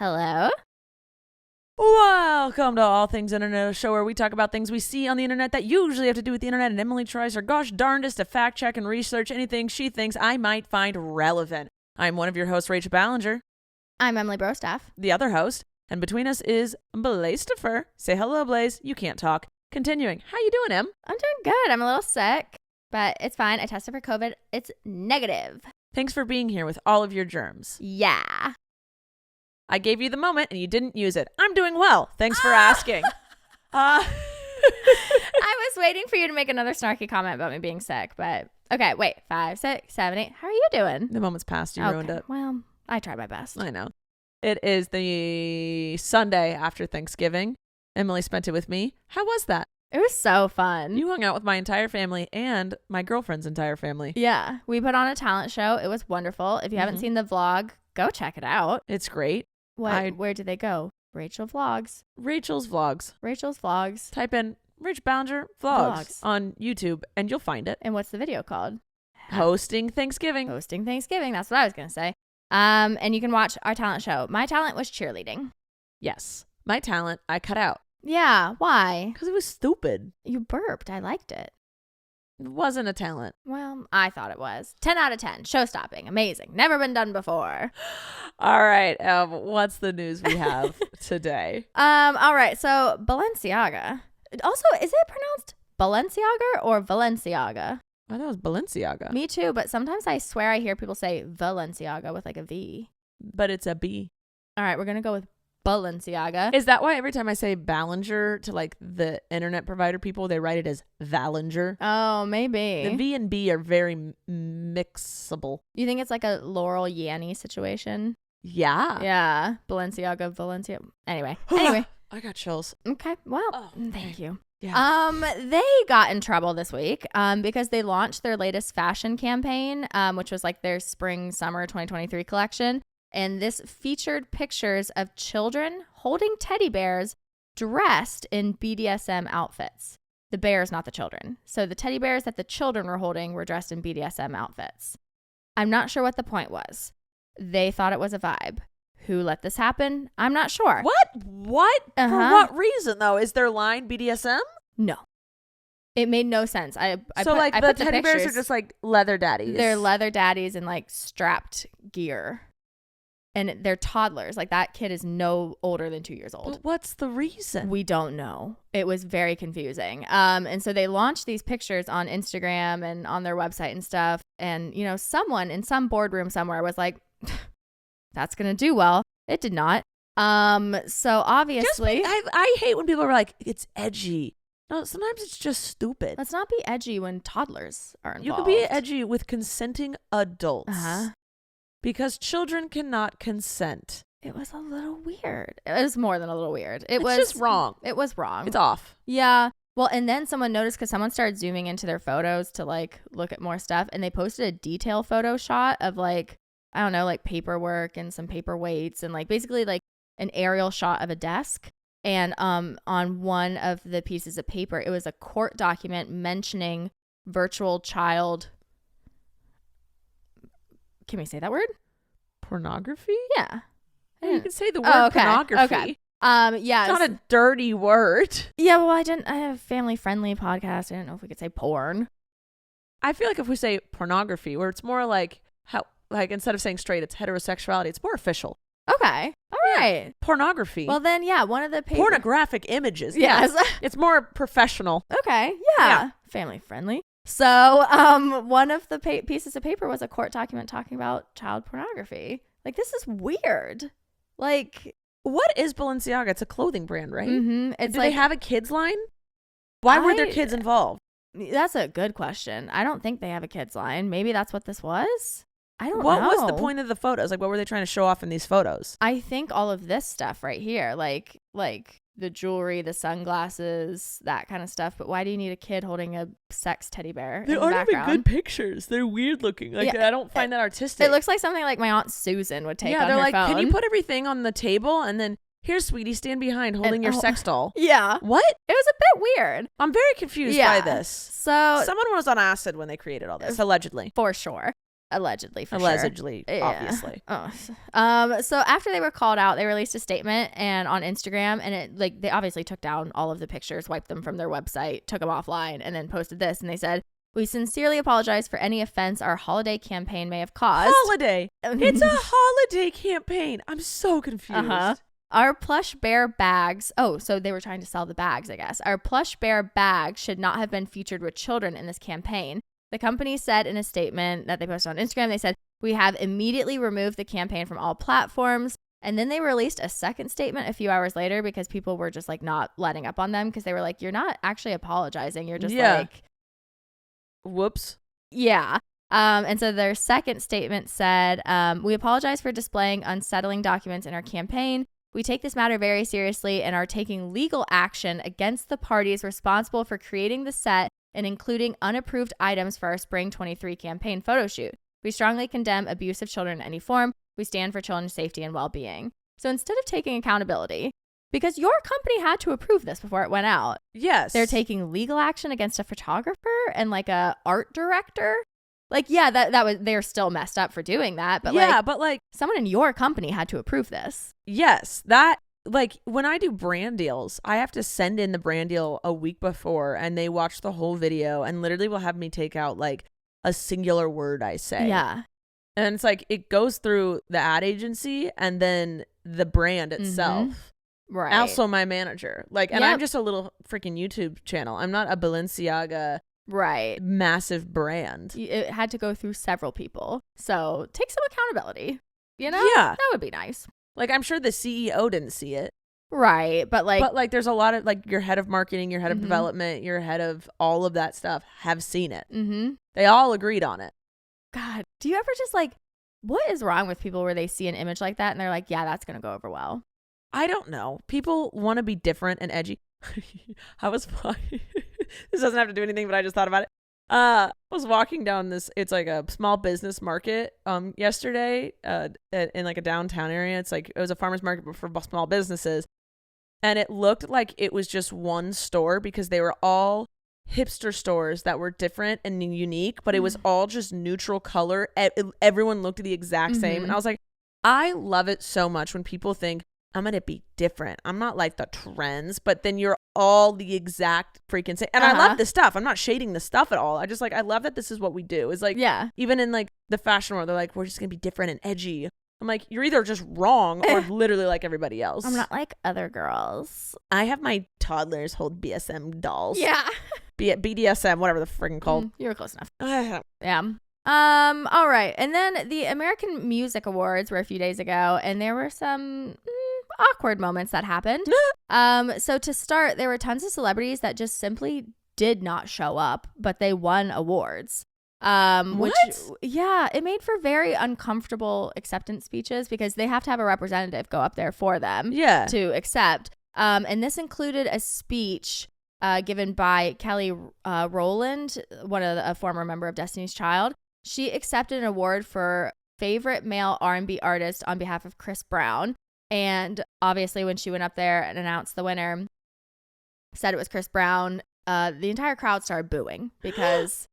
Hello. Welcome to All Things Internet, a show where we talk about things we see on the internet that usually have to do with the internet, and Emily tries her gosh darndest to fact check and research anything she thinks I might find relevant. I'm one of your hosts, Rachel Ballinger. I'm Emily Brostaff. The other host, and between us is Blaze-Tifer. Say hello, Blaze. You can't talk. Continuing. How you doing, Em? I'm doing good. I'm a little sick, but it's fine. I tested for COVID. It's negative. Thanks for being here with all of your germs. Yeah. I gave you the moment and you didn't use it. I'm doing well. Thanks for asking. I was waiting for you to make another snarky comment about me being sick, but okay, wait. 5, 6, 7, 8. How are you doing? The moment's passed. You ruined it. Well, I tried my best. I know. It is the Sunday after Thanksgiving. Emily spent it with me. How was that? It was so fun. You hung out with my entire family and my girlfriend's entire family. Yeah. We put on a talent show. It was wonderful. If you haven't seen the vlog, go check it out. It's great. Where did they go? Rachel Vlogs. Rachel's Vlogs. Rachel's Vlogs. Type in Rach Ballinger Vlogs on YouTube and you'll find it. And what's the video called? Hosting Thanksgiving. Hosting Thanksgiving. That's what I was going to say. And you can watch our talent show. My talent was cheerleading. Yes. My talent, I cut out. Yeah. Why? Because it was stupid. You burped. I liked it. It wasn't a talent. Well, I thought it was. 10 out of 10. Show stopping. Amazing. Never been done before. All right. What's the news we have today? All right. So Balenciaga. Also, is it pronounced Balenciaga or Valenciaga? I thought it was Balenciaga. Me too, but sometimes I swear I hear people say Valenciaga with like a V. But it's a B. All right, we're going to go with Balenciaga. Is that why every time I say Ballinger to like the internet provider people, they write it as Ballinger? Oh, maybe. The V and B are very mixable. You think it's like a Laurel Yanny situation? Yeah. Yeah. Balenciaga, Valencia. Anyway. I got chills. Okay. Well, thank you. Yeah. They got in trouble this week because they launched their latest fashion campaign, which was like their spring-summer 2023 collection. And this featured pictures of children holding teddy bears dressed in BDSM outfits. The bears, not the children. So the teddy bears that the children were holding were dressed in BDSM outfits. I'm not sure what the point was. They thought it was a vibe. Who let this happen? I'm not sure. What? For what reason, though? Is their line BDSM? No. It made no sense. I the put teddy bears are just like leather daddies. They're leather daddies in like strapped gear. And they're toddlers. Like that kid is no older than 2 years old. But what's the reason? We don't know. It was very confusing. And so they launched these pictures on Instagram and on their website and stuff. And, you know, someone in some boardroom somewhere was like, that's going to do well. It did not. So obviously. I hate when people are like, it's edgy. No, sometimes it's just stupid. Let's not be edgy when toddlers are involved. You can be edgy with consenting adults. Uh-huh. Because children cannot consent. It was a little weird. It was more than a little weird. It's just wrong. It was wrong. It's off. Yeah. Well, and then someone noticed because someone started zooming into their photos to like look at more stuff. And they posted a detail photo shot of like, I don't know, like paperwork and some paperweights and like basically like an aerial shot of a desk. And on one of the pieces of paper, it was a court document mentioning virtual child. Can we say that word? Pornography? Yeah. You can say the word pornography. Okay. Yeah. It's not a dirty word. Yeah, well, I have a family-friendly podcast. I didn't know if we could say porn. I feel like if we say pornography, where it's more like how, like instead of saying straight, it's heterosexuality. It's more official. Okay. All right. Pornography. Well, then, yeah, one of the pornographic images. Yes. It's more professional. Okay. Yeah. Family-friendly. So, one of the pieces of paper was a court document talking about child pornography. Like, this is weird. Like, what is Balenciaga? It's a clothing brand, right? Mm-hmm. Do they have a kids line? Why were there kids involved? That's a good question. I don't think they have a kids line. Maybe that's what this was. I don't know. What was the point of the photos? Like, what were they trying to show off in these photos? I think all of this stuff right here, like the jewelry, the sunglasses, that kind of stuff. But why do you need a kid holding a sex teddy bear? They aren't even good pictures. They're weird looking. Like, yeah, I don't find that artistic. It looks like something like my Aunt Susan would take on her phone. Yeah, they're like, can you put everything on the table and then here, sweetie, stand behind holding your sex doll. Yeah. What? It was a bit weird. I'm very confused by this. So someone was on acid when they created all this, allegedly. For sure. Allegedly, for Allegedly, sure. obviously. So after they were called out, they released a statement and on Instagram, and it like they obviously took down all of the pictures, wiped them from their website, took them offline, and then posted this. And they said, "We sincerely apologize for any offense our holiday campaign may have caused." Holiday. It's a holiday campaign. I'm so confused. Our plush bear bags. Oh, so they were trying to sell the bags, I guess. Our plush bear bags should not have been featured with children in this campaign. The company said in a statement that they posted on Instagram, they said, "We have immediately removed the campaign from all platforms." And then they released a second statement a few hours later because people were just like not letting up on them because they were like, "You're not actually apologizing. You're just like, whoops." Yeah. And so their second statement said, "We apologize for displaying unsettling documents in our campaign. We take this matter very seriously and are taking legal action against the parties responsible for creating the set and including unapproved items for our Spring 23 campaign photo shoot. We strongly condemn abuse of children in any form. We stand for children's safety and well-being." So instead of taking accountability, because your company had to approve this before it went out. Yes. They're taking legal action against a photographer and like a art director. Like, yeah, that was, they're still messed up for doing that. But yeah, like, but like someone in your company had to approve this. Yes, that like when I do brand deals, I have to send in the brand deal a week before and they watch the whole video and literally will have me take out like a singular word I say. Yeah. And it's like it goes through the ad agency and then the brand itself. Right. Also my manager. Like, and I'm just a little freaking YouTube channel. I'm not a Balenciaga massive brand. It had to go through several people. So take some accountability. You know? Yeah. That would be nice. Like, I'm sure the CEO didn't see it. Right. But like there's a lot of like your head of marketing, your head of development, your head of all of that stuff have seen it. They all agreed on it. God, do you ever just like, what is wrong with people where they see an image like that and they're like, yeah, that's going to go over well? I don't know. People want to be different and edgy. I was this doesn't have to do anything, but I just thought about it. I was walking down this, it's like a small business market yesterday in like a downtown area. It's like, it was a farmer's market for small businesses. And it looked like it was just one store because they were all hipster stores that were different and unique, but it was all just neutral color. Everyone looked the exact same. And I was like, I love it so much when people think, I'm going to be different. I'm not like the trends, but then you're all the exact freaking same. And I love this stuff. I'm not shading the stuff at all. I just like, I love that this is what we do. It's like, even in like the fashion world, they're like, we're just going to be different and edgy. I'm like, you're either just wrong or literally like everybody else. I'm not like other girls. I have my toddlers hold BSM dolls. Yeah. BDSM, whatever the friggin' called. You were close enough. Yeah. All right. And then the American Music Awards were a few days ago, and there were some awkward moments that happened. So to start, there were tons of celebrities that just simply did not show up, but they won awards. Which, yeah, it made for very uncomfortable acceptance speeches because they have to have a representative go up there for them to accept. And this included a speech given by Kelly Rowland, a former member of Destiny's Child. She accepted an award for favorite male R&B artist on behalf of Chris Brown. And obviously when she went up there and announced the winner, said it was Chris Brown, the entire crowd started booing because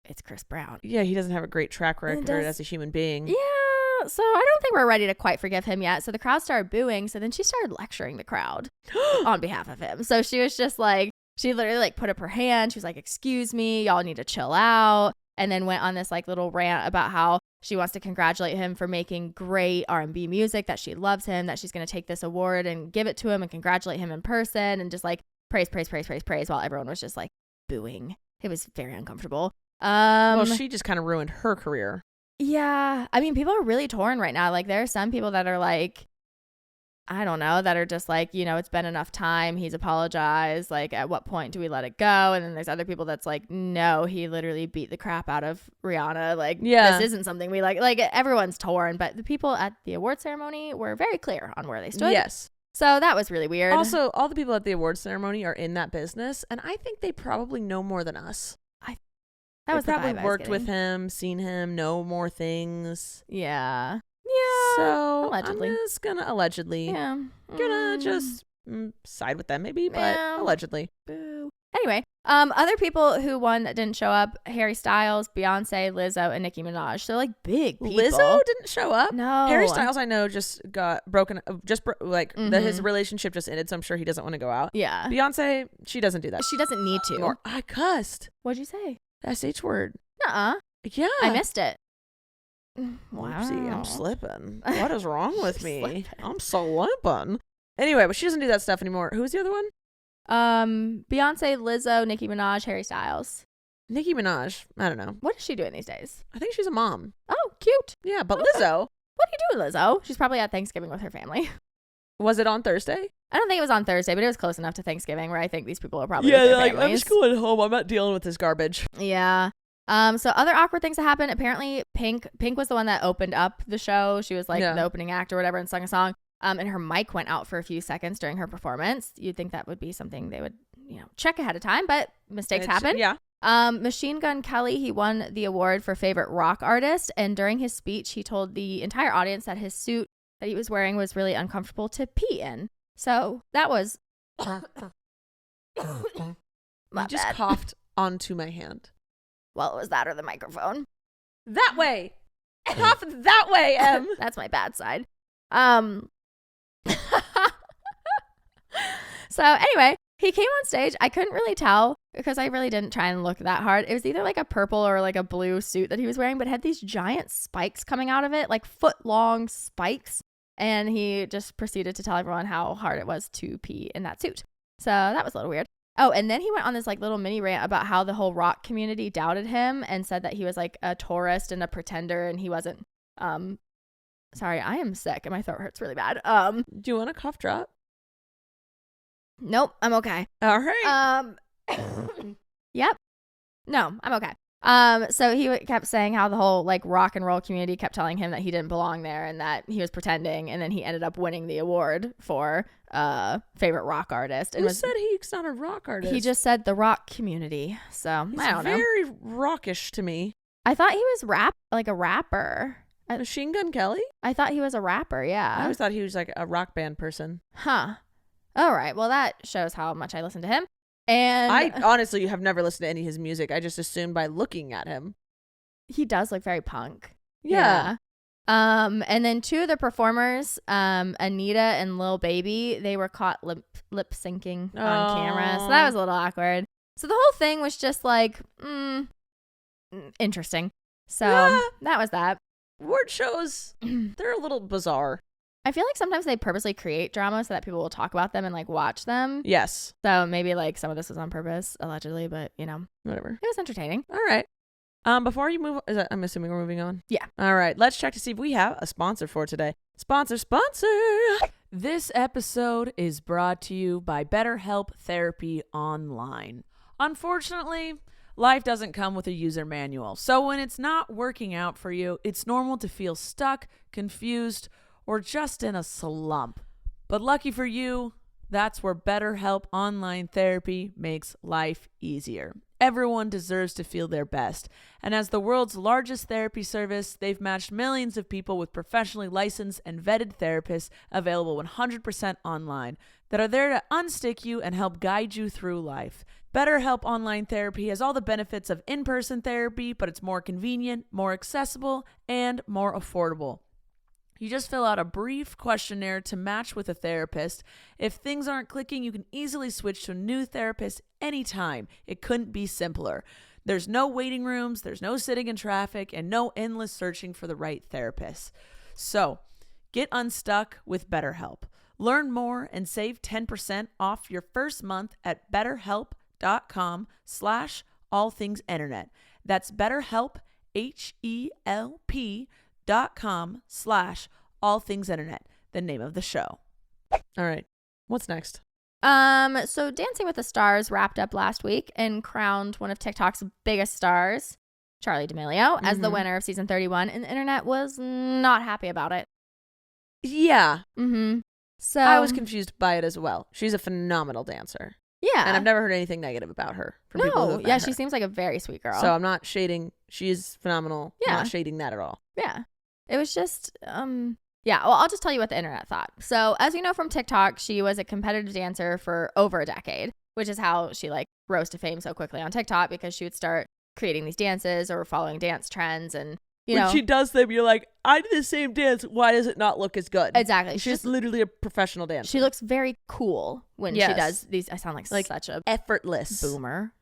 it's Chris Brown. Yeah, he doesn't have a great track record as a human being. Yeah, so I don't think we're ready to quite forgive him yet. So the crowd started booing. So then she started lecturing the crowd on behalf of him. So she was just like, she literally like put up her hand. She was like, "Excuse me, y'all need to chill out." And then went on this like little rant about how she wants to congratulate him for making great R&B music, that she loves him, that she's going to take this award and give it to him and congratulate him in person and just like praise while everyone was just like booing. It was very uncomfortable. Well, she just kind of ruined her career. Yeah. I mean, people are really torn right now. Like there are some people that are like, I don't know, that are just like, you know, it's been enough time. He's apologized. Like, at what point do we let it go? And then there's other people that's like, no, he literally beat the crap out of Rihanna. Like, this isn't something we like. Like, everyone's torn. But the people at the award ceremony were very clear on where they stood. Yes. So that was really weird. Also, all the people at the award ceremony are in that business. And I think they probably know more than us. That was probably worked with him, seen him, know more things. Yeah. Yeah. So allegedly. I'm just gonna allegedly. Yeah. Gonna just side with them maybe, but allegedly. Boo. Anyway, other people who won that didn't show up: Harry Styles, Beyonce, Lizzo, and Nicki Minaj. So like big people. Lizzo didn't show up. No. Harry Styles, I know, just got broken. His relationship just ended, so I'm sure he doesn't want to go out. Yeah. Beyonce, she doesn't do that. She doesn't need to. Or I cussed. What'd you say? SH word. Nuh-uh. Yeah. I missed it. Wow. Oopsie, I'm slipping. What is wrong with me? I'm slipping. Anyway, but she doesn't do that stuff anymore. Who's the other one? Beyonce, Lizzo, Nicki Minaj, Harry Styles. Nicki Minaj. I don't know. What is she doing these days? I think she's a mom. Oh, cute. Yeah, but Okay. Lizzo. What are you doing, Lizzo? She's probably at Thanksgiving with her family. Was it on Thursday? I don't think it was on Thursday, but it was close enough to Thanksgiving where I think these people are probably Yeah, with their they're like, families. I'm just going home. I'm not dealing with this garbage. Yeah. So other awkward things that happened. Apparently, Pink was the one that opened up the show. She was like the opening act or whatever and sung a song. And her mic went out for a few seconds during her performance. You'd think that would be something they would, check ahead of time, but mistakes happen. Yeah. Machine Gun Kelly, he won the award for favorite rock artist. And during his speech, he told the entire audience that his suit that he was wearing was really uncomfortable to pee in. So that was. You just coughed onto my hand. Well, it was that or the microphone. That way. Cough that way, Em. That's my bad side. So anyway, he came on stage. I couldn't really tell because I really didn't try and look that hard. It was either like a purple or like a blue suit that he was wearing, but it had these giant spikes coming out of it, like foot-long spikes. And he just proceeded to tell everyone how hard it was to pee in that suit. So that was a little weird. Oh, and then he went on this like little mini rant about how the whole rock community doubted him and said that he was like a tourist and a pretender and he wasn't. Sorry, I am sick and my throat hurts really bad. Do you want a cough drop? Nope, I'm okay. All right. Yep. No, I'm okay. So he kept saying how the whole like rock and roll community kept telling him that he didn't belong there and that he was pretending, and then he ended up winning the award for favorite rock artist. Who said he's not a rock artist? He just said the rock community. So he's I don't know. Very rockish to me. I thought he was like a rapper. Machine Gun Kelly? I thought he was a rapper. Yeah. I always thought he was like a rock band person. Huh. All right. Well, that shows how much I listen to him. And I honestly have never listened to any of his music. I just assumed by looking at him. He does look very punk. Yeah. And then two of the performers, Anita and Lil Baby, they were caught lip syncing on camera. So that was a little awkward. So the whole thing was just like, interesting. So that was that. Award shows, they're a little bizarre. I feel like sometimes they purposely create drama so that people will talk about them and like watch them. Yes. So maybe like some of this was on purpose, allegedly, but whatever. It was entertaining. All right. Before you move, I'm assuming we're moving on. Yeah. All right. Let's check to see if we have a sponsor for today. Sponsor. This episode is brought to you by BetterHelp Therapy Online. Unfortunately, life doesn't come with a user manual. So when it's not working out for you, it's normal to feel stuck, confused, or just in a slump. But lucky for you, that's where BetterHelp Online Therapy makes life easier. Everyone deserves to feel their best. And as the world's largest therapy service, they've matched millions of people with professionally licensed and vetted therapists available 100% online that are there to unstick you and help guide you through life. BetterHelp Online Therapy has all the benefits of in-person therapy, but it's more convenient, more accessible, and more affordable. You just fill out a brief questionnaire to match with a therapist. If things aren't clicking, you can easily switch to a new therapist anytime. It couldn't be simpler. There's no waiting rooms, there's no sitting in traffic, and no endless searching for the right therapist. So, get unstuck with BetterHelp. Learn more and save 10% off your first month at betterhelp.com/allthingsinternet. That's BetterHelp, HELP.com/allthingsinternet, the name of the show. All right. What's next? So Dancing with the Stars wrapped up last week and crowned one of TikTok's biggest stars, Charli D'Amelio, as the winner of season 31, and the internet was not happy about it. Yeah. So I was confused by it as well. She's a phenomenal dancer. Yeah. And I've never heard anything negative about her from people who have met her. She seems like a very sweet girl. So I'm not shading. She is phenomenal. Yeah. I'm not shading that at all. Yeah. It was just, well, I'll just tell you what the internet thought. So as you know from TikTok, she was a competitive dancer for over a decade, which is how she like rose to fame so quickly on TikTok because she would start creating these dances or following dance trends. And, when she does them, you're like, I did the same dance. Why does it not look as good? Exactly. She's literally a professional dancer. She looks very cool when she does these. I sound like such a effortless boomer.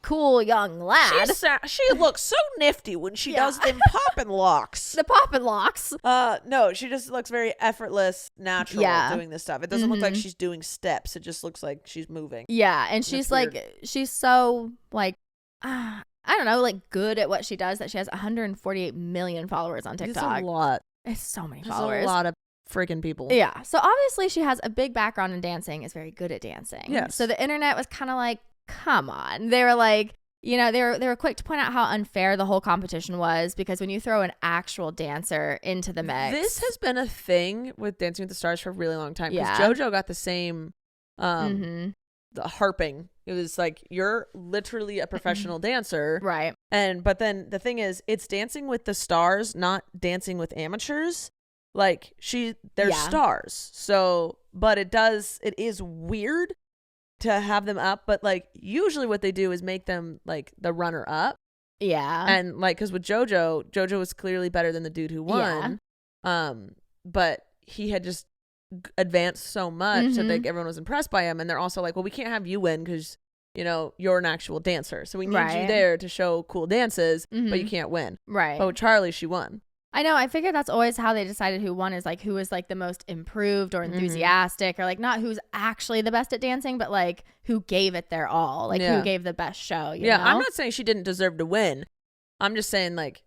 Cool young lad. She looks so nifty when she does them poppin' locks. The poppin' locks. No, she just looks very effertless, natural doing this stuff. It doesn't look like she's doing steps. It just looks like she's moving. Yeah, and she's like, she's so like, I don't know, like good at what she does that she has 148 million followers on TikTok. It's a lot. It's so many followers. A lot of freaking people. Yeah. So obviously she has a big background in dancing, is very good at dancing. Yes. So the internet was kind of like, come on. They were like, you know, they were quick to point out how unfair the whole competition was, because when you throw an actual dancer into the mix. This has been a thing with Dancing with the Stars for a really long time. Because JoJo got the same the harping. It was like, you're literally a professional dancer. Right. But then the thing is, it's Dancing with the Stars, not Dancing with Amateurs. Like they're stars. So, but it is weird to have them up, but like usually what they do is make them like the runner up. Yeah. And like, because with JoJo was clearly better than the dude who won. But he had just advanced so much that like everyone was impressed by him, and they're also like, well, we can't have you win because, you know, you're an actual dancer, so we need you there to show cool dances, but you can't win. Right. But with Charlie, she won. I know. I figured that's always how they decided who won, is like who was like the most improved or enthusiastic, or like not who's actually the best at dancing, but like who gave it their all, like who gave the best show. You know? I'm not saying she didn't deserve to win. I'm just saying like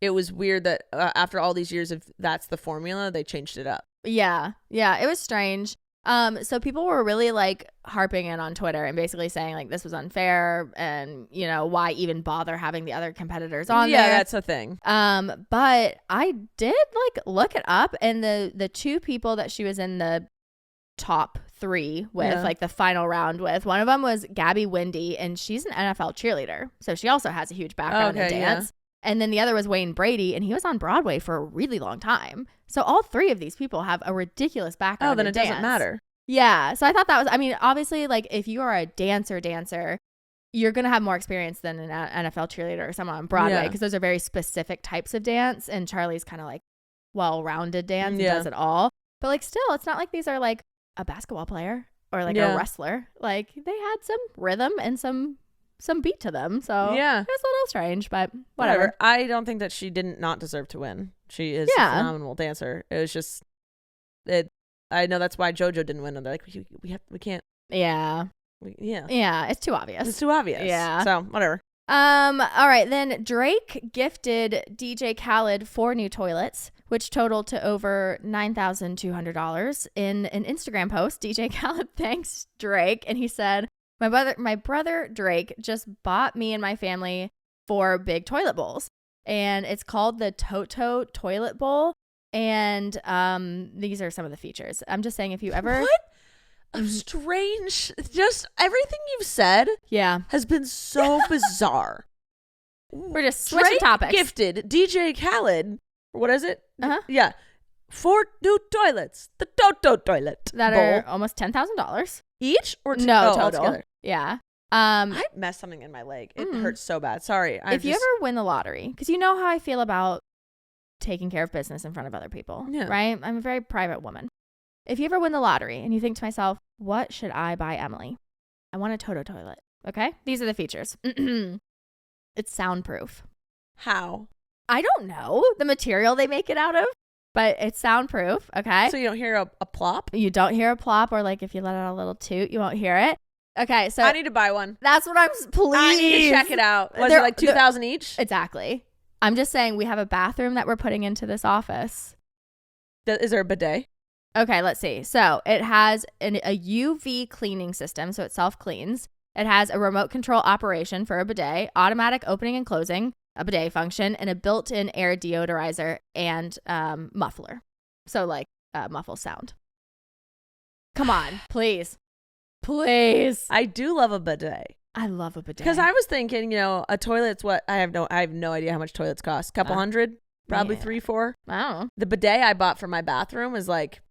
it was weird that after all these years of that's the formula, they changed it up. Yeah. Yeah. It was strange. So people were really like harping in on Twitter and basically saying like this was unfair, and you know, why even bother having the other competitors on there? Yeah, that's a thing. But I did like look it up, and the two people that she was in the top 3 with, like the final round with, one of them was Gabby Wendy, and she's an NFL cheerleader, so she also has a huge background in dance. And then the other was Wayne Brady, and he was on Broadway for a really long time. So all 3 of these people have a ridiculous background. Oh, then in it dance. doesn't matter. Yeah. So I thought that was, I mean, obviously, like if you are a dancer, you're going to have more experience than an NFL cheerleader or someone on Broadway, because those are very specific types of dance. And Charlie's kind of like well-rounded dance, does it all. But like still, it's not like these are like a basketball player or like a wrestler. Like they had some rhythm and some beat to them, so it was a little strange, but whatever. I don't think that she didn't not deserve to win. She is a phenomenal dancer. It was just I know that's why JoJo didn't win. And they're like, we can't. Yeah, it's too obvious. Yeah, so whatever. All right, then Drake gifted DJ Khaled 4 new toilets, which totaled to over $9,200. In an Instagram post, DJ Khaled thanks Drake, and he said, My brother Drake just bought me and my family 4 big toilet bowls, and it's called the Toto Toilet Bowl. And these are some of the features. I'm just saying, if you ever what a strange, just everything you've said, has been so bizarre. We're just switching Drake topics. Gifted DJ Khaled, what is it? 4 new toilets, the Toto Toilet that bowl. are almost $10,000 each, or no total. Altogether? Yeah. I messed something in my leg. It hurts so bad. Sorry. If you ever win the lottery, because you know how I feel about taking care of business in front of other people, right? I'm a very private woman. If you ever win the lottery and you think to myself, what should I buy Emily? I want a Toto toilet. Okay? These are the features. It's soundproof. How? I don't know the material they make it out of, but it's soundproof. Okay? So you don't hear a plop? You don't hear a plop, or like if you let out a little toot, you won't hear it. Okay, so I need to buy one. That's what please. I need to check it out. Was it like $2,000 each? Exactly. I'm just saying, we have a bathroom that we're putting into this office. Is there a bidet? Okay, let's see. So it has a UV cleaning system, so it self-cleans. It has a remote control operation for a bidet, automatic opening and closing, a bidet function, and a built-in air deodorizer and muffler. So like muffle sound. Come on, please. Please. I do love a bidet. I love a bidet. Because I was thinking, you know, a toilet's what I have no idea how much toilets cost. Couple hundred, probably 3-4. I don't know. The bidet I bought for my bathroom is like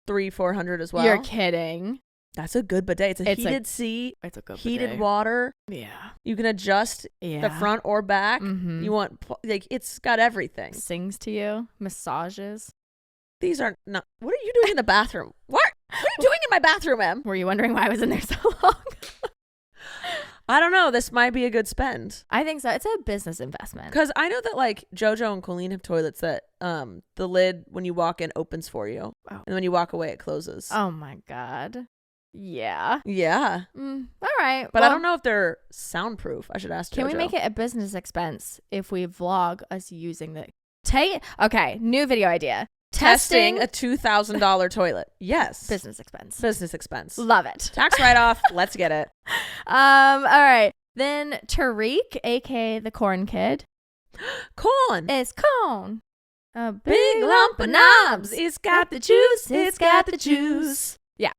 300-400 as well. You're kidding. That's a good bidet. It's a heated seat. It's a good heated bidet. water. Yeah. You can adjust the front or back. Mm-hmm. You want, like, it's got everything. Sings to you. Massages. These are not. What are you doing in the bathroom? What are you doing in my bathroom, Em? Were you wondering why I was in there so long? I don't know. This might be a good spend. I think so. It's a business investment. Because I know that, like, JoJo and Colleen have toilets that the lid, when you walk in, opens for you. Oh. And when you walk away, it closes. Oh, my God. Yeah. Yeah. All right. But I don't know if they're soundproof. I should ask JoJo. Can we make it a business expense if we vlog us using the... Okay, new video idea. Testing a $2,000 toilet. Yes. Business expense. Business expense. Love it. Tax write-off. Let's get it. All right. Then Tariq, aka the Corn Kid. Corn. It's corn. A big lump of knobs. It's got the juice. It's got the juice. Yeah.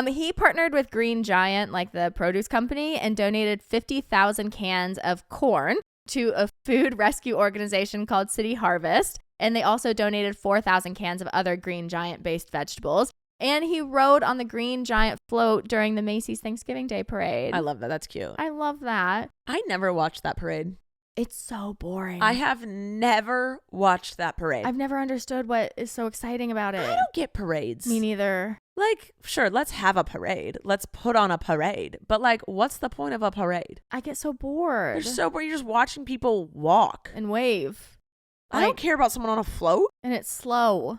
He partnered with Green Giant, like the produce company, and donated 50,000 cans of corn to a food rescue organization called City Harvest. And they also donated 4,000 cans of other Green Giant-based vegetables. And he rode on the Green Giant float during the Macy's Thanksgiving Day parade. I love that. That's cute. I love that. I never watched that parade. It's so boring. I have never watched that parade. I've never understood what is so exciting about it. I don't get parades. Me neither. Like, sure, let's have a parade. Let's put on a parade. But, like, what's the point of a parade? I get so bored. You're so bored. You're just watching people walk. And wave. I don't care about someone on a float. And it's slow.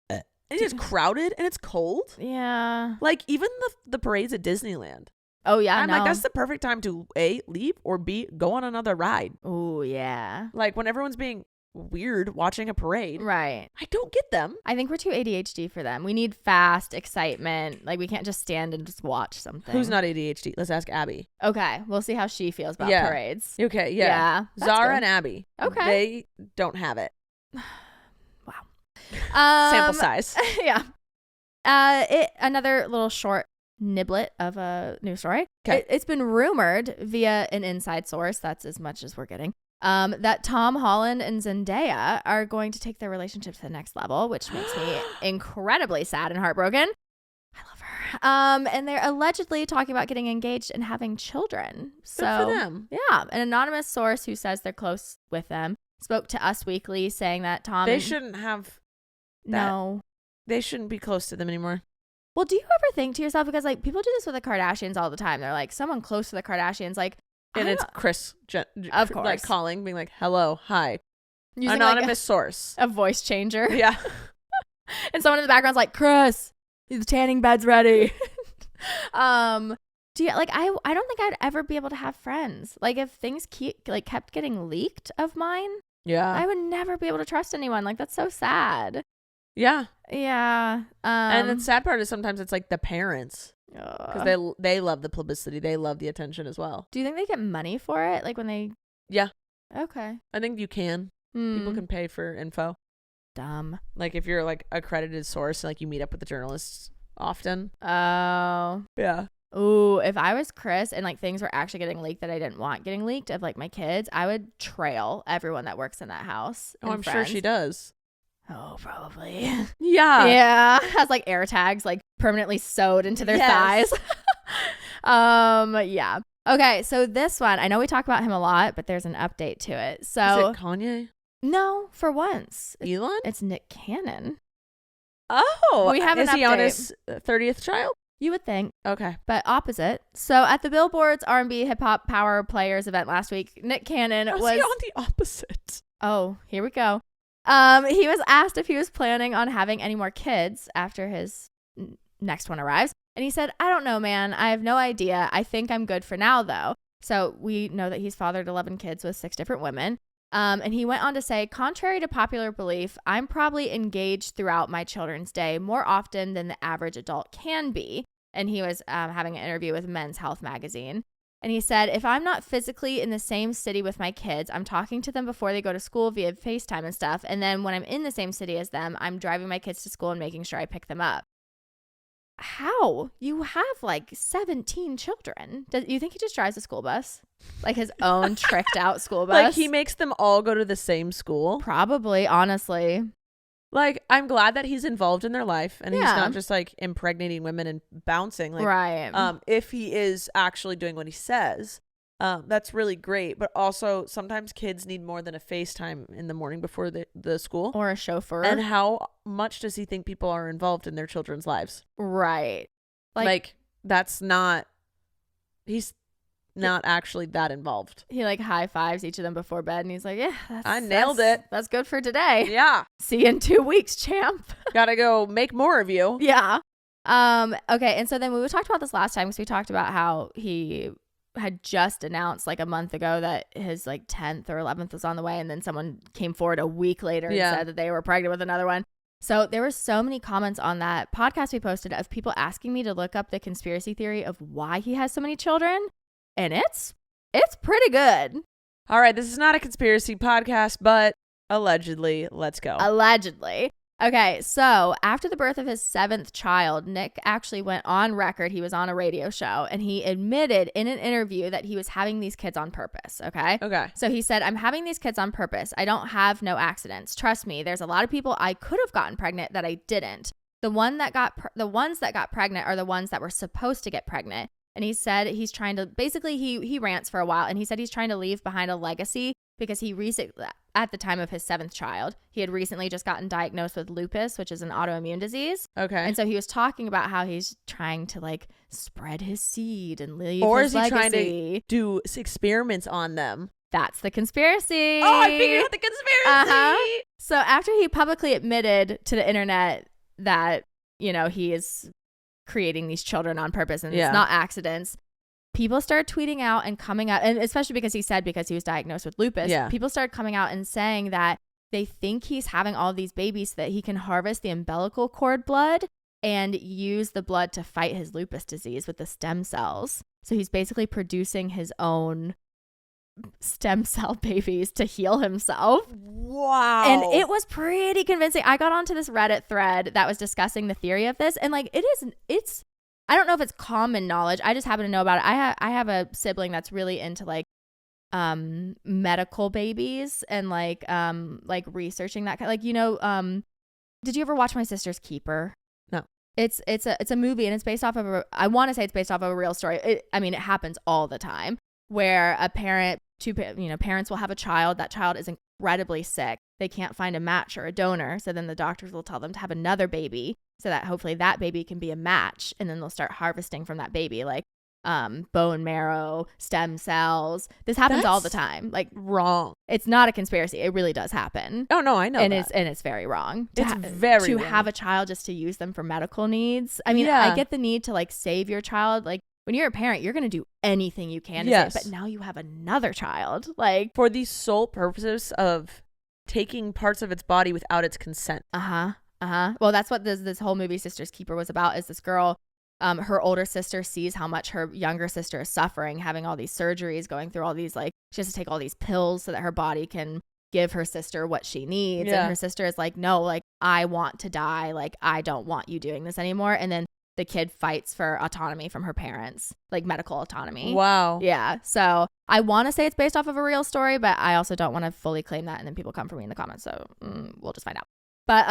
And it's crowded and it's cold. Yeah. Like, even the parades at Disneyland. Oh, yeah. I'm like, that's the perfect time to A, leave, or B, go on another ride. Oh, yeah. Like, when everyone's being weird watching a parade. Right. I don't get them. I think we're too ADHD for them. We need fast excitement. Like, we can't just stand and just watch something. Who's not ADHD? Let's ask Abby. Okay. We'll see how she feels about parades. Okay, yeah. Zara and Abby. Okay. They don't have it. Wow. Sample size. Yeah. Another little short niblet of a news story. Okay. It's been rumored via an inside source, that's as much as we're getting, that Tom Holland and Zendaya are going to take their relationship to the next level, which makes me incredibly sad and heartbroken. I love her. And they're allegedly talking about getting engaged and having children. So, good for them. Yeah. An anonymous source who says they're close with them spoke to Us Weekly saying that Tom... They shouldn't have... No. They shouldn't be close to them anymore. Well, do you ever think to yourself, because like people do this with the Kardashians all the time. They're like someone close to the Kardashians, like, and it's Chris, of course, like calling, being like, "Hello, hi," using anonymous like source, a voice changer. Yeah, and someone in the background's like, "Chris, the tanning bed's ready." Do you like? I don't think I'd ever be able to have friends. Like if things kept getting leaked of mine, yeah, I would never be able to trust anyone. Like that's so sad. Yeah. Yeah. And the sad part is sometimes it's like the parents, because they love the publicity. They love the attention as well. Do you think they get money for it? Like when they... Yeah. Okay. I think you can. People can pay for info. Dumb. Like if you're like accredited source, like you meet up with the journalists often. Oh. Yeah. Ooh, if I was Chris and like things were actually getting leaked that I didn't want getting leaked of like my kids, I would trail everyone that works in that house. Oh, I'm sure she does. Oh, probably. Yeah. Yeah. Has like air tags like permanently sewed into their thighs. Yeah. Okay, so this one, I know we talk about him a lot, but there's an update to it. So is it Kanye? No, for once. Elon? It's Nick Cannon. Oh. We have an Is he update. on his 30th child? You would think. Okay. But opposite. So at the Billboard's R&B Hip Hop Power Players event last week, Nick Cannon was he on the opposite? Oh, here we go. He was asked if he was planning on having any more kids after his next one arrives. And he said, "I don't know, man. I have no idea. I think I'm good for now, though." So we know that he's fathered 11 kids with 6 different women. And he went on to say, "Contrary to popular belief, I'm probably engaged throughout my children's day more often than the average adult can be." And he was having an interview with Men's Health magazine. And he said, "If I'm not physically in the same city with my kids, I'm talking to them before they go to school via FaceTime and stuff. And then when I'm in the same city as them, I'm driving my kids to school and making sure I pick them up." How? You have like 17 children. Do you think he just drives a school bus? Like his own tricked out school bus? Like he makes them all go to the same school? Probably, honestly. Like, I'm glad that he's involved in their life and he's Yeah. not just like impregnating women and bouncing. Like, Right. If he is actually doing what he says, that's really great. But also, sometimes kids need more than a FaceTime in the morning before the school. Or a chauffeur. And how much does he think people are involved in their children's lives? Right. Like that's not, he's not actually that involved. He like high fives each of them before bed and he's like, yeah, I nailed it. That's good for today. Yeah. See you in 2 weeks, champ. Gotta go make more of you. Yeah. Okay. And so then we talked about this last time because we talked about how he had just announced like a month ago that his like 10th or 11th was on the way. And then someone came forward a week later and said that they were pregnant with another one. So there were so many comments on that podcast we posted of people asking me to look up the conspiracy theory of why he has so many children. And it's pretty good. All right. This is not a conspiracy podcast, but allegedly, let's go. Allegedly. Okay, so after the birth of his 7th child, Nick actually went on record. He was on a radio show and he admitted in an interview that he was having these kids on purpose. Okay. So he said, I'm having these kids on purpose. I don't have no accidents. Trust me, there's a lot of people I could have gotten pregnant that I didn't. The ones that got pregnant are the ones that were supposed to get pregnant. And he said he's trying to, basically he rants for a while and he said he's trying to leave behind a legacy because he recently, at the time of his 7th child, he had recently just gotten diagnosed with lupus, which is an autoimmune disease. Okay. And so he was talking about how he's trying to like spread his seed and leave or his is he legacy. trying to do experiments on them? That's the conspiracy. Oh, I figured out the conspiracy. Uh-huh. So after he publicly admitted to the internet that, you know, he is creating these children on purpose and it's not accidents, people started tweeting out and coming out, and especially because he was diagnosed with lupus, people started coming out and saying that they think he's having all these babies so that he can harvest the umbilical cord blood and use the blood to fight his lupus disease with the stem cells. So he's basically producing his own stem cell babies to heal himself. Wow. And it was pretty convincing. I got onto this Reddit thread that was discussing the theory of this, and like it's I don't know if it's common knowledge. I just happen to know about it. I have a sibling that's really into like medical babies and like researching that kind, like, you know, did you ever watch My Sister's Keeper? No. It's a movie and it's based off of I want to say it's based off of a real story. It happens all the time where parents will have a child. That child is incredibly sick. They can't find a match or a donor. So then the doctors will tell them to have another baby so that hopefully that baby can be a match. And then they'll start harvesting from that baby, like bone marrow, stem cells. This happens all the time. Like, wrong. It's not a conspiracy. It really does happen. Oh no, I know. And that. it's very wrong. To have a child just to use them for medical needs. I mean, I get the need to like save your child. Like, when you're a parent, you're going to do anything you can to save, but now you have another child. Like, for the sole purposes of taking parts of its body without its consent. Well, that's what this whole movie Sister's Keeper was about, is this girl, her older sister sees how much her younger sister is suffering, having all these surgeries, going through all these, like, she has to take all these pills so that her body can give her sister what she needs. And her sister is like, no, like, I want to die. Like, I don't want you doing this anymore. And then the kid fights for autonomy from her parents, like medical autonomy. Wow. Yeah. So I want to say it's based off of a real story, but I also don't want to fully claim that. And then people come for me in the comments. So we'll just find out. But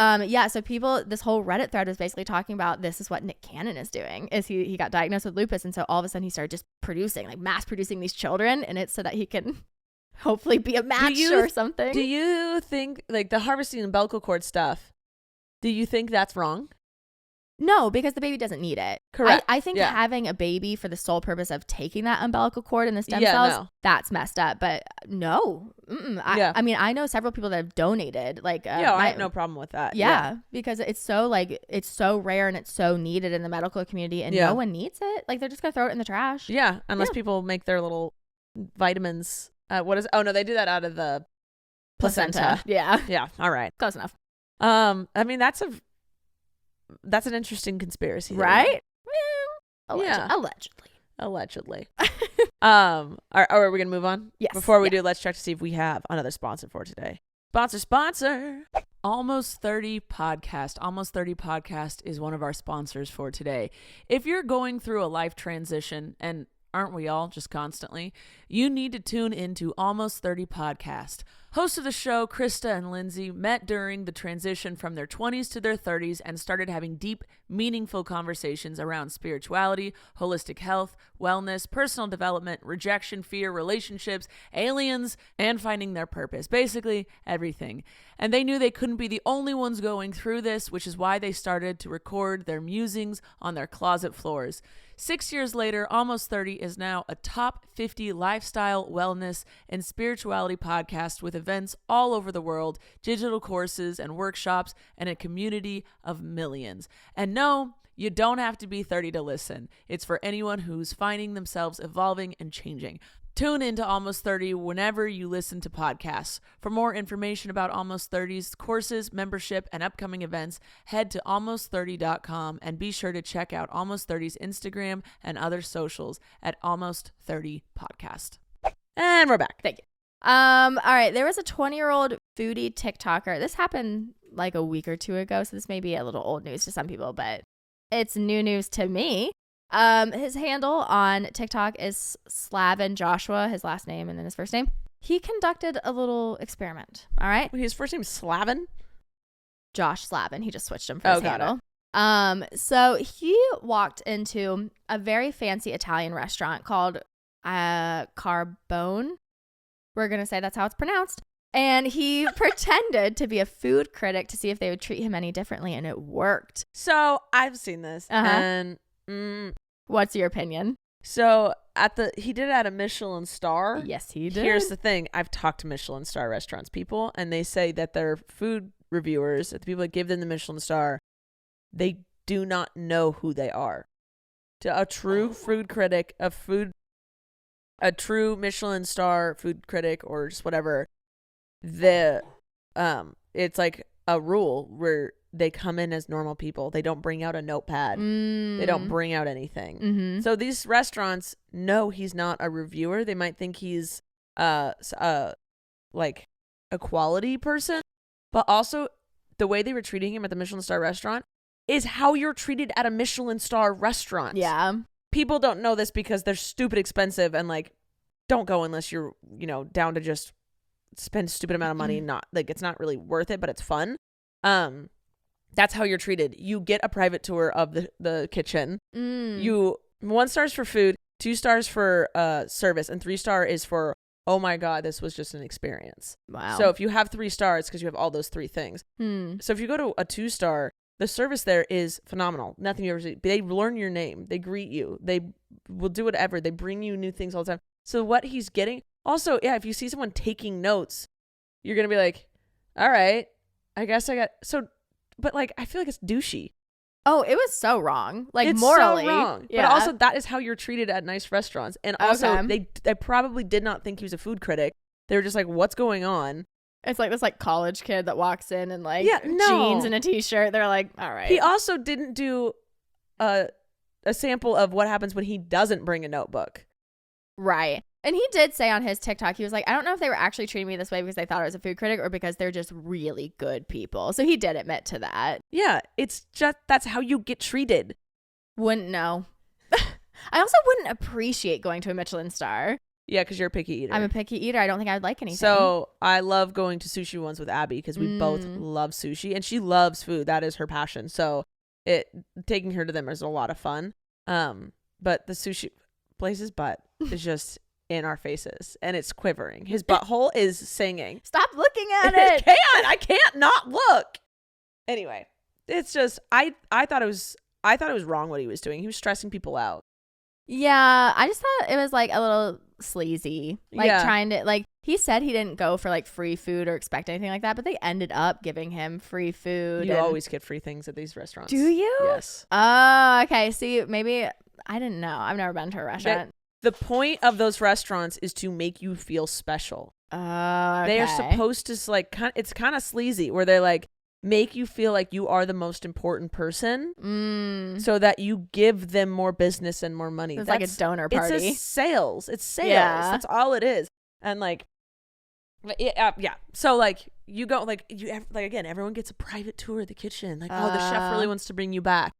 so this whole Reddit thread was basically talking about this is what Nick Cannon is doing, is he got diagnosed with lupus. And so all of a sudden he started just mass producing these children. And it's so that he can hopefully be a match or something. Do you think, like, the harvesting umbilical cord stuff, do you think that's wrong? No, because the baby doesn't need it. Correct. I think having a baby for the sole purpose of taking that umbilical cord and the stem cells, that's messed up. But no. I mean, I know several people that have donated. Like, I have no problem with that. Yeah, because it's so rare and it's so needed in the medical community, and no one needs it. Like, they're just going to throw it in the trash. Yeah, unless people make their little vitamins. Oh, no, they do that out of the placenta. Yeah. Yeah, all right. Close enough. I mean, that's an interesting conspiracy, right? Well, allegedly. Are we gonna move on? Yes. Before we do, let's check to see if we have another sponsor for today. Sponsor. Almost 30 Podcast. Almost 30 Podcast is one of our sponsors for today. If you're going through a life transition, and aren't we all just constantly, you need to tune into Almost 30 Podcast. Hosts of the show, Krista and Lindsay, met during the transition from their 20s to their 30s and started having deep, meaningful conversations around spirituality, holistic health, wellness, personal development, rejection, fear, relationships, aliens, and finding their purpose. Basically, everything. And they knew they couldn't be the only ones going through this, which is why they started to record their musings on their closet floors. 6 years later, Almost 30 is now a top 50 lifestyle, wellness, and spirituality podcast with events all over the world, digital courses and workshops, and a community of millions. And no, you don't have to be 30 to listen. It's for anyone who's finding themselves evolving and changing. Tune into Almost 30 whenever you listen to podcasts. For more information about Almost 30's courses, membership, and upcoming events, head to almost30.com and be sure to check out Almost 30's Instagram and other socials at Almost 30 Podcast. And we're back. Thank you. All right. There was a 20-year-old foodie TikToker. This happened like a week or two ago, so this may be a little old news to some people, but it's new news to me. His handle on TikTok is Slavin Joshua, his last name and then his first name. He conducted a little experiment. All right. His first name is Slavin? Josh Slavin. He just switched him for his handle. So he walked into a very fancy Italian restaurant called Carbone. We're going to say that's how it's pronounced. And he pretended to be a food critic to see if they would treat him any differently, and it worked. So I've seen this, and what's your opinion? So he did it at a Michelin star. Yes, he did. Here's the thing: I've talked to Michelin star restaurants people, and they say that their food reviewers, the people that give them the Michelin star, they do not know who they are. To a true food critic, a true Michelin star food critic, or just whatever, it's like a rule where they come in as normal people. They don't bring out a notepad. They don't bring out anything. Mm-hmm. So these restaurants know he's not a reviewer. They might think he's like a quality person, but also the way they were treating him at the Michelin star restaurant is how you're treated at a Michelin star restaurant. Yeah. People don't know this because they're stupid expensive and like don't go unless you're, down to just spend a stupid amount of money. Not like it's not really worth it, but it's fun. That's how you're treated. You get a private tour of the kitchen. 1 star's for food, 2 stars for service, and 3 star is for, oh my God, this was just an experience. Wow. So if you have 3 stars, because you have all those 3 things. So if you go to a 2 star, the service there is phenomenal. Nothing you ever see. They learn your name. They greet you. They will do whatever. They bring you new things all the time. So what he's getting. Also, yeah, if you see someone taking notes, you're going to be like, all right, I guess I got. So, but like, I feel like it's douchey. Oh, it was so wrong. Like it's morally. So wrong. Yeah. But also that is how you're treated at nice restaurants. And also they probably did not think he was a food critic. They were just like, what's going on? It's like this like college kid that walks in and like jeans and a t-shirt. They're like, all right. He also didn't do a sample of what happens when he doesn't bring a notebook. Right. And he did say on his TikTok, he was like, I don't know if they were actually treating me this way because they thought I was a food critic or because they're just really good people. So he did admit to that. Yeah, it's just that's how you get treated. Wouldn't know. I also wouldn't appreciate going to a Michelin star. Yeah, because you're a picky eater. I'm a picky eater. I don't think I would like anything. So I love going to sushi ones with Abby because we both love sushi and she loves food. That is her passion. So taking her to them is a lot of fun. But the sushi place's butt is just in our faces and it's quivering. His butthole is singing. Stop looking at it. I can't not look. Anyway, it's just I thought it was wrong what he was doing. He was stressing people out. Yeah, I just thought it was like a little sleazy. Like trying to like he said he didn't go for like free food or expect anything like that, but they ended up giving him free food. You always get free things at these restaurants. Do you? Yes. Oh, okay. See, maybe I didn't know. I've never been to a restaurant. The point of those restaurants is to make you feel special. Oh, okay. They are supposed to like it's kind of sleazy where they're like make you feel like you are the most important person so that you give them more business and more money. It's like a donor party. It's sales. Yeah. That's all it is. And like, yeah. So like you go like again, everyone gets a private tour of the kitchen. Like, oh, the chef really wants to bring you back.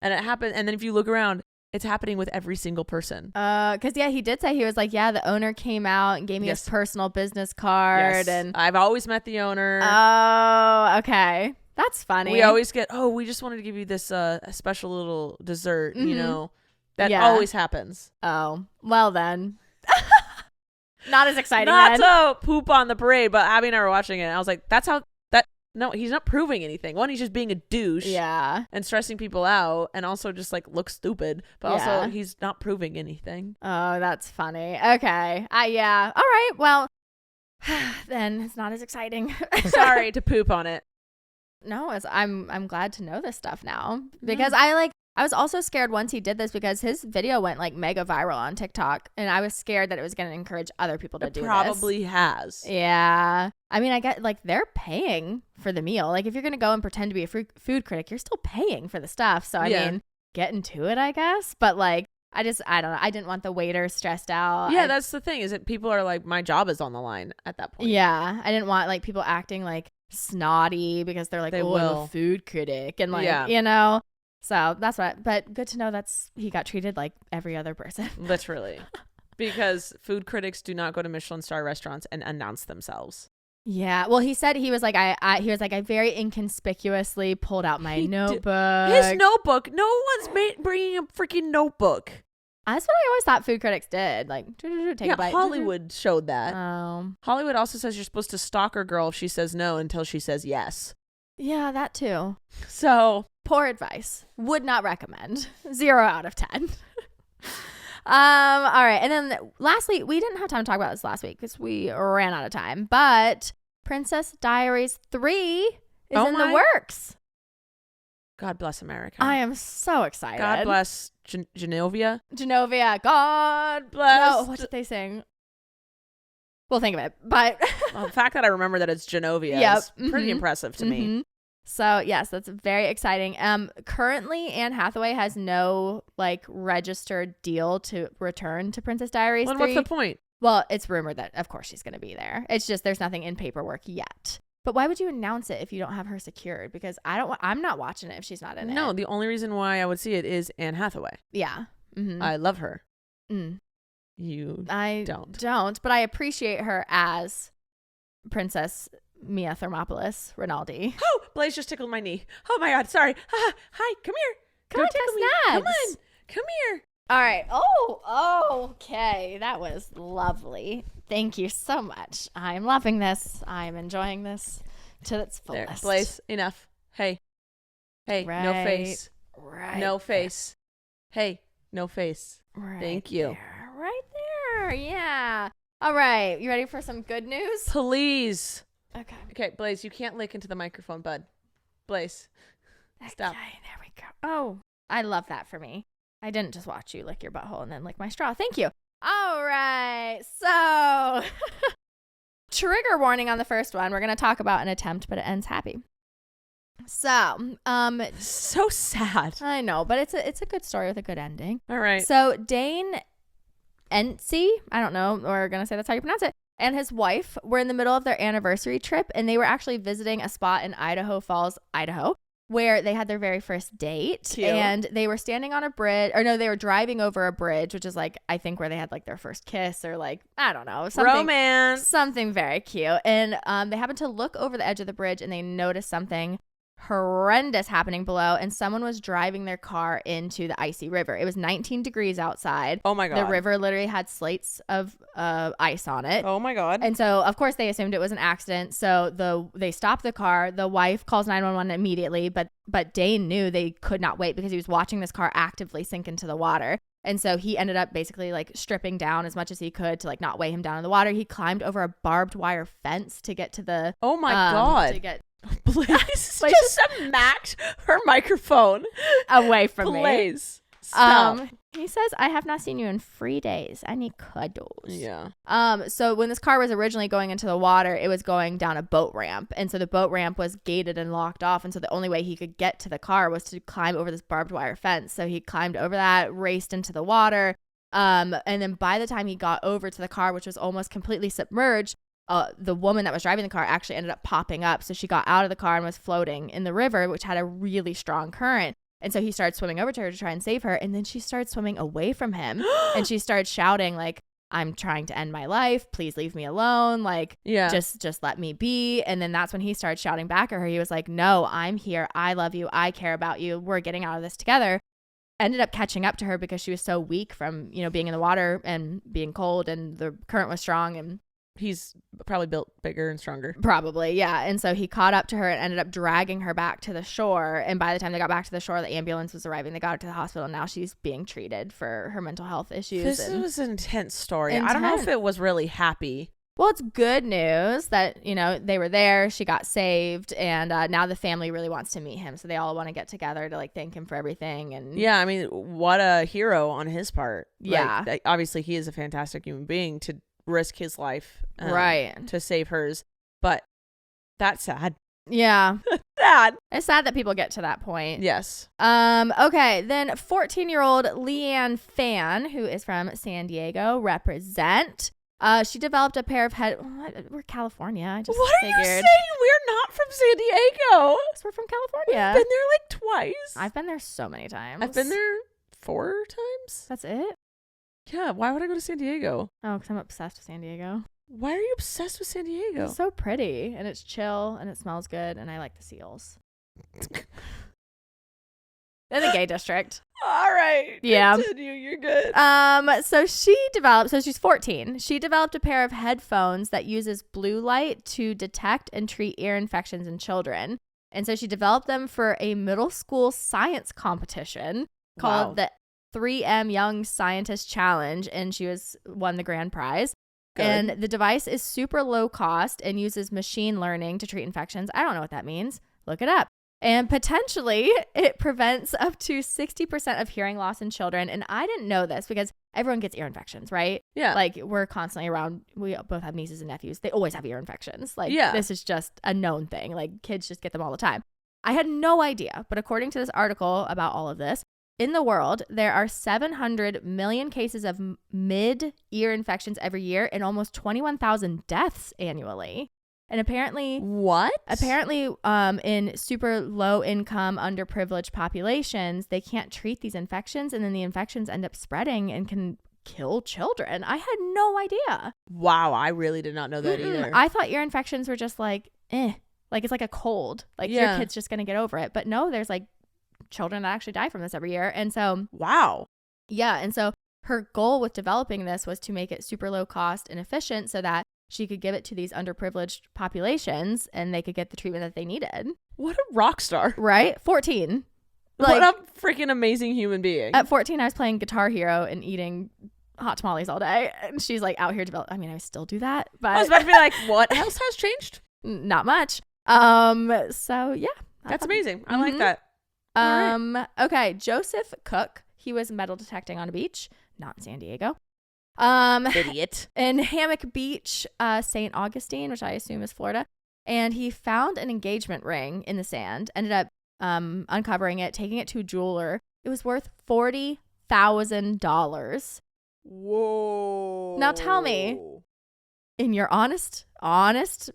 And it happened. And then if you look around, It's happening with every single person. Because he did say, he was like, yeah, the owner came out and gave me his personal business card. Yes. And I've always met the owner. oh, okay. That's funny. We always get, we just wanted to give you this special little dessert, you know. That Yeah. always happens. Oh, well then. Not as exciting Not then. to poop on the parade, but Abby and I were watching it, and I was like, that's how that. No, he's not proving anything. One, he's just being a douche. Yeah. And stressing people out, and also just like looks stupid. But Yeah. also, he's not proving anything. Oh, that's funny. Okay. Yeah. All right. Well, then it's not as exciting. Sorry to poop on it. No, I'm glad to know this stuff now because I was also scared once he did this because his video went like mega viral on TikTok, and I was scared that it was going to encourage other people to do this. Probably has. Yeah. I mean, I get like they're paying for the meal. Like if you're going to go and pretend to be a food critic, you're still paying for the stuff. So I mean, get into it, I guess. But like, I don't know. I didn't want the waiter stressed out. Yeah, that's the thing is that people are like, my job is on the line at that point. Yeah. I didn't want like people acting like snotty because they're like, I'm a food critic. And like, you know. So that's but good to know he got treated like every other person. Literally. Because food critics do not go to Michelin star restaurants and announce themselves. Yeah. Well, he said he was like, I very inconspicuously pulled out my notebook. His notebook. No one's bringing a freaking notebook. That's what I always thought food critics did. Like, take a bite. Hollywood showed that. Oh. Hollywood also says you're supposed to stalk a girl if she says no until she says yes. Yeah, that too. So poor advice. Would not recommend. 0 out of 10. All right. And then lastly, we didn't have time to talk about this last week because we ran out of time. But Princess Diaries 3 is in the works. God bless America. I am so excited. God bless Genovia. Genovia. God bless. No, what did they sing? We'll think of it. But well, the fact that I remember that it's Genovia is pretty impressive to me. So yes, that's very exciting. Currently Anne Hathaway has no like registered deal to return to Princess Diaries 3. What's the point? Well, it's rumored that of course she's going to be there. It's just there's nothing in paperwork yet. But why would you announce it if you don't have her secured? Because I'm not watching it if she's not in it. No, the only reason why I would see it is Anne Hathaway. Yeah. Mm-hmm. I love her. Mm. I don't, but I appreciate her as Princess Mia Thermopolis Rinaldi. Oh, Blaze just tickled my knee. Oh my God, sorry. Hi, come here. Come on, Come here. All right. Oh, okay. That was lovely. Thank you so much. I'm loving this. I'm enjoying this to its fullest. There, Blaze, enough. Hey, right, no face. Right. No face. Hey, no face. Right. Thank you. Right there. Yeah. All right. You ready for some good news? Please. Okay, Blaze, you can't lick into the microphone, bud. Blaze, stop. Okay, there we go. Oh, I love that for me. I didn't just watch you lick your butthole and then lick my straw. Thank you. All right. So, trigger warning on the first one. We're going to talk about an attempt, but it ends happy. So, so sad. I know, but it's a good story with a good ending. All right. So, Dane Entsey, I don't know, we're going to say that's how you pronounce it, and his wife were in the middle of their anniversary trip, and they were actually visiting a spot in Idaho Falls, Idaho, where they had their very first date. Cute. And they were standing on a bridge, or no, they were driving over a bridge, which is like, I think where they had like their first kiss, or like, I don't know, something very cute. And they happened to look over the edge of the bridge, and they noticed something horrendous happening below, and someone was driving their car into the icy river. It was 19 degrees outside. Oh my God. The river literally had slates of ice on it. Oh my God. And so of course they assumed it was an accident, so they stopped the car. The wife calls 911 immediately, but Dane knew they could not wait because he was watching this car actively sink into the water. And so he ended up basically like stripping down as much as he could to like not weigh him down in the water. He climbed over a barbed wire fence to get to the oh my God, to get Blaze just smacked her microphone away from me. Blaze, stop. He says, I have not seen you in 3 days. I need cuddles. Yeah. So when this car was originally going into the water, it was going down a boat ramp. And so the boat ramp was gated and locked off. And so the only way he could get to the car was to climb over this barbed wire fence. So he climbed over that, raced into the water. And then by the time he got over to the car, which was almost completely submerged, the woman that was driving the car actually ended up popping up. So she got out of the car and was floating in the river, which had a really strong current. And so he started swimming over to her to try and save her. And then she started swimming away from him. And she started shouting like, I'm trying to end my life. Please leave me alone. Like, just let me be. And then that's when he started shouting back at her. He was like, no, I'm here. I love you. I care about you. We're getting out of this together. Ended up catching up to her because she was so weak from, being in the water and being cold, and the current was strong, and he's probably built bigger and stronger. Probably, yeah. And so he caught up to her and ended up dragging her back to the shore. And by the time they got back to the shore, the ambulance was arriving. They got her to the hospital. And now she's being treated for her mental health issues. This was an intense story. I don't know if it was really happy. Well, it's good news that, they were there. She got saved. And now the family really wants to meet him. So they all want to get together to thank him for everything. And yeah, I mean, what a hero on his part. Yeah. Obviously, he is a fantastic human being to risk his life to save hers, but that's sad. Yeah. Sad. It's sad that people get to that point. Yes. Okay, then 14-year-old Leanne Fan, who is from San Diego, represent. She developed a pair of we're California. I just What figured. Are you saying? We're not from San Diego. We're from California. We've been there like twice. I've been there so many times. I've been there 4 times. That's it? Yeah, why would I go to San Diego? Oh, because I'm obsessed with San Diego. Why are you obsessed with San Diego? It's so pretty, and it's chill, and it smells good, and I like the seals. They're the gay district. All right. Yeah. Continue. You're good. So she's 14. She developed a pair of headphones that uses blue light to detect and treat ear infections in children. And so she developed them for a middle school science competition called the 3M Young Scientist Challenge, and she won the grand prize. Good. And the device is super low cost and uses machine learning to treat infections. I don't know what that means. Look it up. And potentially it prevents up to 60% of hearing loss in children. And I didn't know this because everyone gets ear infections, right? Yeah. Like we're constantly around. We both have nieces and nephews. They always have ear infections. Like this is just a known thing. Like kids just get them all the time. I had no idea. But according to this article about all of this, in the world, there are 700 million cases of mid-ear infections every year and almost 21,000 deaths annually. And apparently, in super low income, underprivileged populations, they can't treat these infections, and then the infections end up spreading and can kill children. I had no idea. Wow, I really did not know that either. I thought ear infections were just like it's like a cold. Like your kid's just gonna get over it. But no, there's like children that actually die from this every year. And so and so her goal with developing this was to make it super low cost and efficient so that she could give it to these underprivileged populations and they could get the treatment that they needed. What a rock star. Right? 14. What a freaking amazing human being. At 14, I was playing Guitar Hero and eating hot tamales all day. And she's like out here developing. I mean, I still do that. But I was about to be like, what else has changed? Not much. So yeah. That's amazing. I like that. Okay. Joseph Cook. He was metal detecting on a beach, not in San Diego. Idiot. In Hammock Beach, St. Augustine, which I assume is Florida. And he found an engagement ring in the sand, ended up uncovering it, taking it to a jeweler. It was worth $40,000. Whoa. Now tell me, in your most honest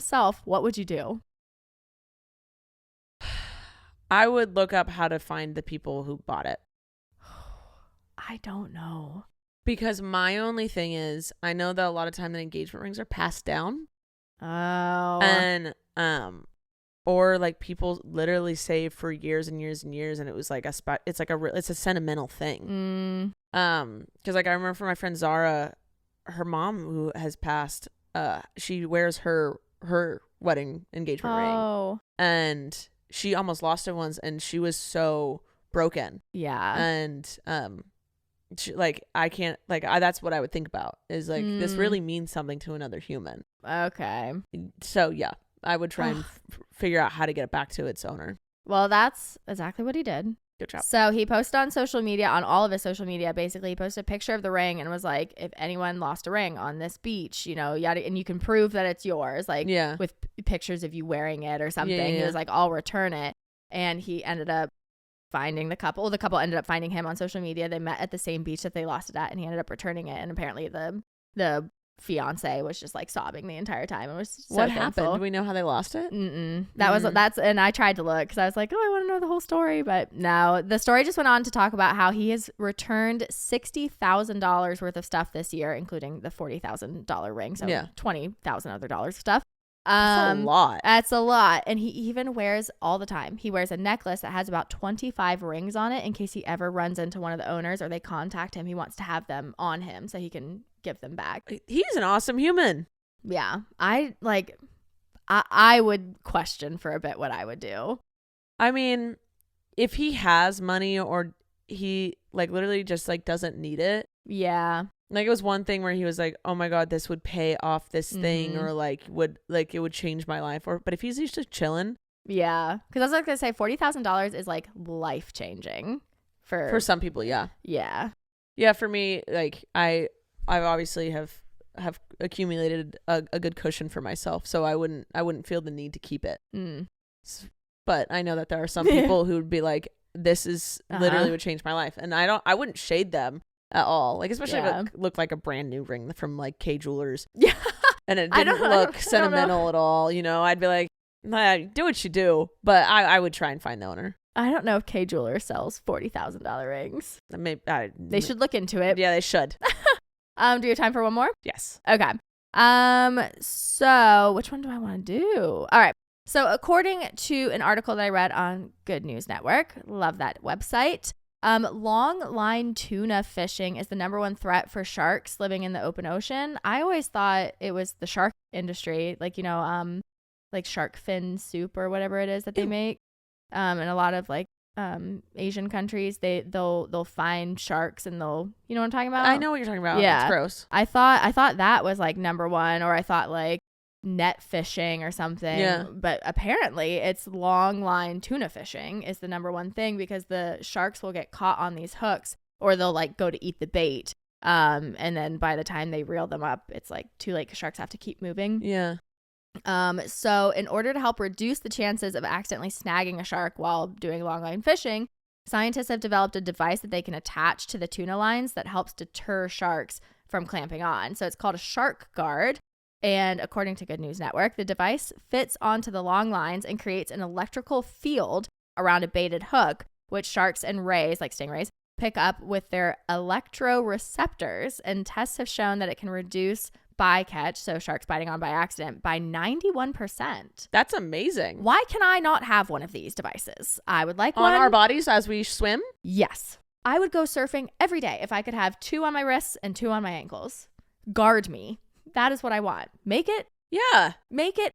self, what would you do? I would look up how to find the people who bought it. I don't know. Because my only thing is, I know that a lot of time the engagement rings are passed down. Oh. And, or like people literally save for years and years and years. And it was like it's a sentimental thing. Cause like I remember for my friend Zara, her mom who has passed, she wears her wedding engagement ring. And she almost lost it once and she was so broken. Yeah. And, I can't that's what I would think about is like this really means something to another human. Okay. So yeah, I would try and figure out how to get it back to its owner. Well, that's exactly what he did. Good job. So he posted on social media, on all of his social media, basically he posted a picture of the ring and was like, if anyone lost a ring on this beach, yada, and you can prove that it's yours, with pictures of you wearing it or something. He was like, I'll return it. And he ended up finding the couple. The couple ended up finding him on social media. They met at the same beach that they lost it at, and he ended up returning it. And apparently the fiance was just like sobbing the entire time. It was so What thankful. happened? Do we know how they lost it? And I tried to look because I was like, oh, I want to know the whole story, but no. The story just went on to talk about how he has returned $60,000 worth of stuff this year, including the $40,000 ring, so $20,000 other dollars stuff. That's a lot. That's a lot. And he even wears all the time. He wears a necklace that has about 25 rings on it in case he ever runs into one of the owners or they contact him. He wants to have them on him so he can give them back. He's an awesome human. Yeah. I would question for a bit what I would do. I mean, if he has money or he like literally just like doesn't need it. Yeah. Like it was one thing where he was like, oh my God, this would pay off this thing or like it would change my life. But if he's just chilling. Yeah. Because I was going to say $40,000 is like life changing for some people. Yeah. Yeah. Yeah. For me, like I obviously have accumulated a good cushion for myself. So I wouldn't feel the need to keep it. But I know that there are some people who would be like, this is literally would change my life. And I wouldn't shade them at all, like especially if it looked like a brand new ring from like K Jewelers, and it didn't look sentimental at all. You know, I'd be like, nah, do what you do, but I would try and find the owner. I don't know if K Jewelers sells $40,000 rings. Maybe they should look into it. Yeah, they should. Do you have time for one more? Yes. Okay. So which one do I want to do? All right. So according to an article that I read on Good News Network, love that website. Long line tuna fishing is the #1 threat for sharks living in the open ocean. I always thought it was the shark industry, like, you know, like shark fin soup or whatever it is that they make. In a lot of like Asian countries, they'll find sharks and they'll, you know what I'm talking about? I know what you're talking about. Yeah. It's gross. I thought that was like #1, or I thought like net fishing or something. Yeah. But apparently it's long line tuna fishing is the #1 thing, because the sharks will get caught on these hooks, or they'll like go to eat the bait. And then by the time they reel them up, it's like too late because sharks have to keep moving. Yeah. So in order to help reduce the chances of accidentally snagging a shark while doing long line fishing, scientists have developed a device that they can attach to the tuna lines that helps deter sharks from clamping on. So it's called a shark guard. And according to Good News Network, the device fits onto the long lines and creates an electrical field around a baited hook, which sharks and rays, like stingrays, pick up with their electroreceptors. And tests have shown that it can reduce bycatch, so sharks biting on by accident, by 91%. That's amazing. Why can I not have one of these devices? I would like on one. our bodies as we swim? Yes. I would go surfing every day if I could have 2 on my wrists and 2 on my ankles. Guard me. That is what I want. Make it. Yeah. Make it.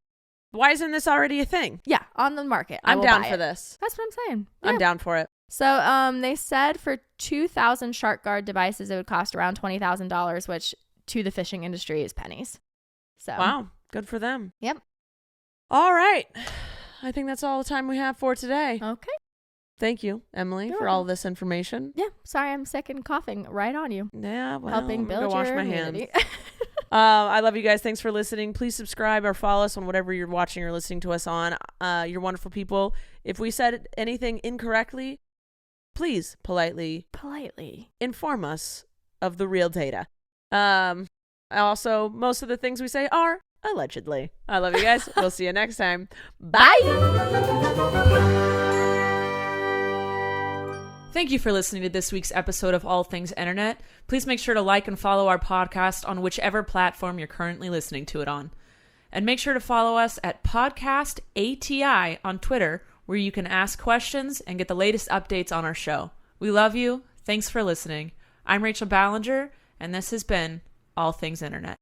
Why isn't this already a thing? Yeah, on the market. I'm down for this. That's what I'm saying. I'm Yeah. down for it. So they said for 2,000 shark guard devices, it would cost around $20,000, which to the fishing industry is pennies. So wow. Good for them. Yep. All right. I think that's all the time we have for today. Okay. Thank you, Emily, You're for welcome. all this information. Yeah. Sorry, I'm sick and coughing right on you. Yeah, well, Helping I'm gonna build go wash your my immunity. hands. I love you guys. Thanks for listening. Please subscribe or follow us on whatever you're watching or listening to us on. You're wonderful people. If we said anything incorrectly, please politely inform us of the real data. Also, most of the things we say are allegedly. I love you guys. We'll see you next time. Bye. Thank you for listening to this week's episode of All Things Internet. Please make sure to like and follow our podcast on whichever platform you're currently listening to it on. And make sure to follow us at Podcast ATI on Twitter, where you can ask questions and get the latest updates on our show. We love you. Thanks for listening. I'm Rachel Ballinger, and this has been All Things Internet.